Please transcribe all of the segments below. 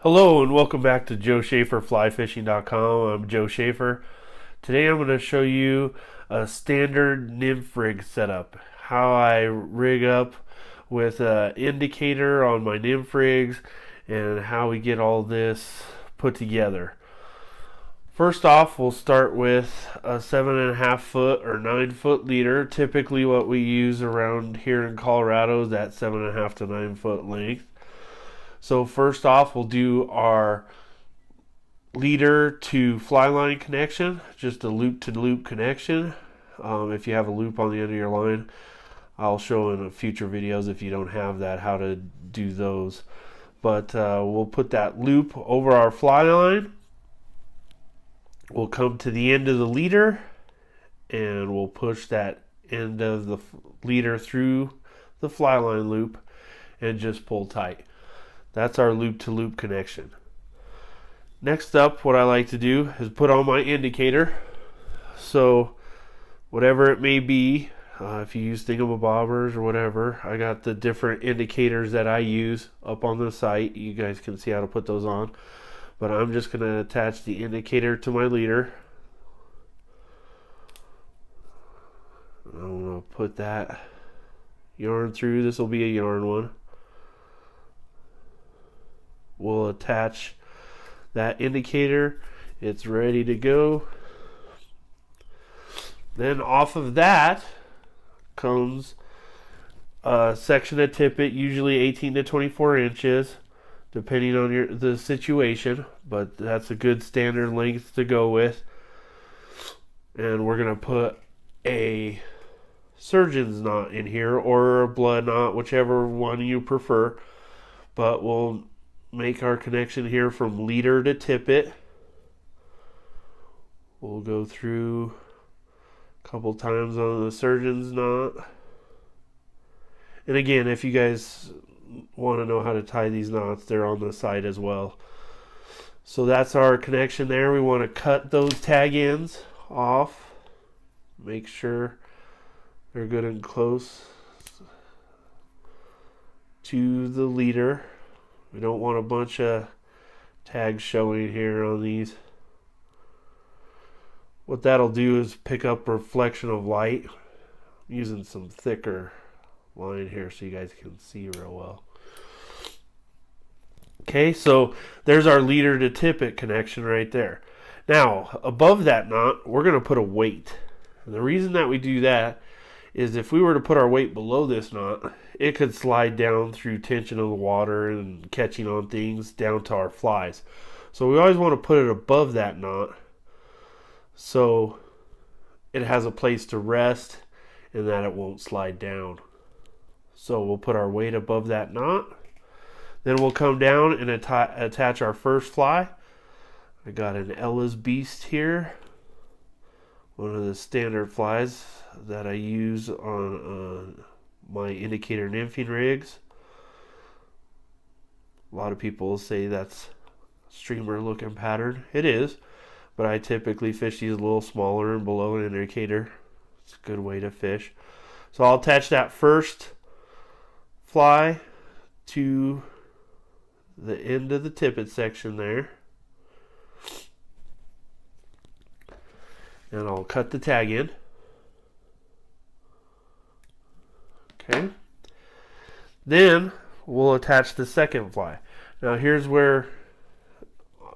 Hello and welcome back to JoeSchaeferFlyFishing.com. I'm Joe Schaefer. Today I'm going to show you a standard nymph rig setup. How I rig up with an indicator on my nymph rigs and how we get all this put together. First off, we'll start with a 7.5 foot or 9 foot leader. Typically what we use around here in Colorado is that 7.5 to 9 foot length. So first off, we'll do our leader to fly line connection, just a loop to loop connection. If you have a loop on the end of your line, I'll show in future videos if you don't have that how to do those. But we'll put that loop over our fly line. We'll come to the end of the leader and we'll push that end of the leader through the fly line loop and just pull tight. That's our loop-to-loop connection. Next up, what I like to do is put on my indicator. So whatever it may be, if you use thingamabobbers or whatever, I got the different indicators that I use up on the site. You guys can see how to put those on. But I'm just going to attach the indicator to my leader. I'm going to put that yarn through. This will be a yarn one. We'll attach that indicator. It's ready to go. Then off of that comes a section of tippet, usually 18 to 24 inches, depending on the situation, but that's a good standard length to go with. And we're going to put a surgeon's knot in here or a blood knot, whichever one you prefer. But we'll make our connection here from leader to tippet. We'll go through a couple times on the surgeon's knot. And again, if you guys want to know how to tie these knots, they're on the side as well. So that's our connection there. We want to cut those tag ends off. Make sure they're good and close to the leader. We don't want a bunch of tags showing here on these. What that'll do is pick up reflection of light. I'm using some thicker line here so you guys can see real well. Okay, so there's our leader to tippet connection right there. Now, above that knot, we're going to put a weight. And the reason that we do that is if we were to put our weight below this knot, it could slide down through tension of the water and catching on things down to our flies. So we always want to put it above that knot so it has a place to rest and that it won't slide down. So we'll put our weight above that knot. Then we'll come down and attach our first fly. I got an Ella's Beast here, one of the standard flies that I use on my indicator nymphing rigs. A lot of people say that's streamer looking pattern. It is, but I typically fish these a little smaller and below an indicator. It's a good way to fish. So I'll attach that first fly to the end of the tippet section there. And I'll cut the tag in. Okay. Then we'll attach the second fly. Now here's where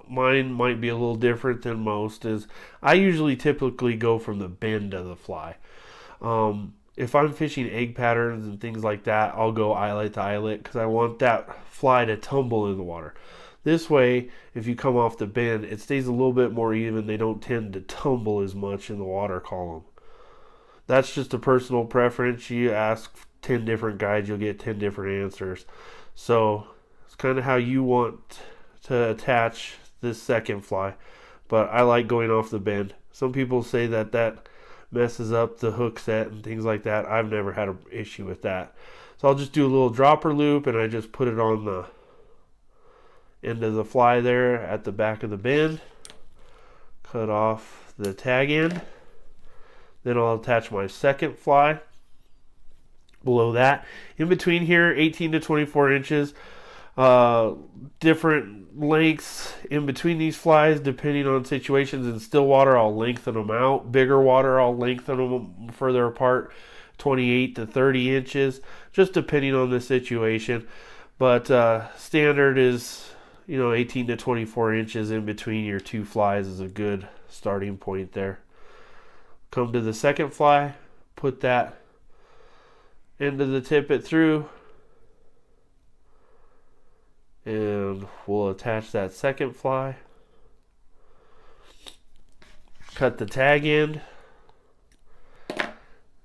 mine might be a little different than most. Is I usually typically go from the bend of the fly. If I'm fishing egg patterns and things like that, I'll go eyelet to eyelet because I want that fly to tumble in the water. This way, if you come off the bend, it stays a little bit more even. They don't tend to tumble as much in the water column. That's just a personal preference. You ask 10 different guides, you'll get 10 different answers. So it's kind of how you want to attach this second fly. But I like going off the bend. Some people say that that messes up the hook set and things like that. I've never had an issue with that. So I'll just do a little dropper loop and I just put it on the end of the fly there at the back of the bend. Cut off the tag end. Then I'll attach my second fly below that. In between here, 18 to 24 inches, uh, different lengths in between these flies depending on situations. In still water, I'll lengthen them out. Bigger water, I'll lengthen them further apart, 28 to 30 inches, just depending on the situation. But standard is, 18 to 24 inches in between your two flies is a good starting point there. Come to the second fly, put that end of the tippet through, and we'll attach that second fly. Cut the tag end,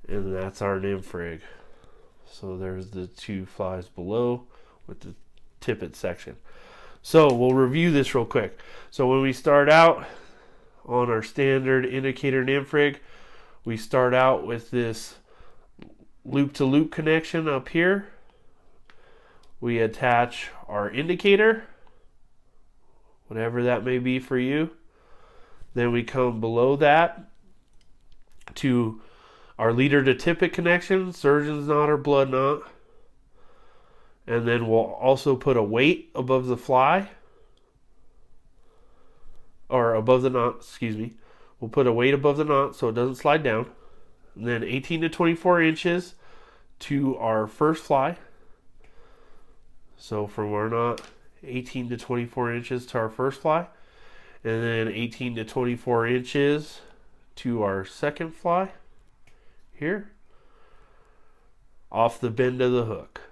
and that's our nymph rig. So there's the two flies below with the tippet section. So we'll review this real quick. So when we start out on our standard indicator nymph rig, we start out with this loop-to-loop connection up here. We attach our indicator, whatever that may be for you. Then we come below that to our leader to tippet connection, surgeon's knot or blood knot. And then we'll also put a weight above the fly, or above the knot, excuse me. We'll put a weight above the knot so it doesn't slide down. And then 18 to 24 inches to our first fly. So from our knot, 18 to 24 inches to our first fly. And then 18 to 24 inches to our second fly here, off the bend of the hook.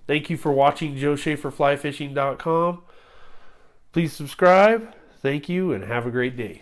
Thank you for watching JoeSchaeferFlyFishing.com. Please subscribe. Thank you and have a great day.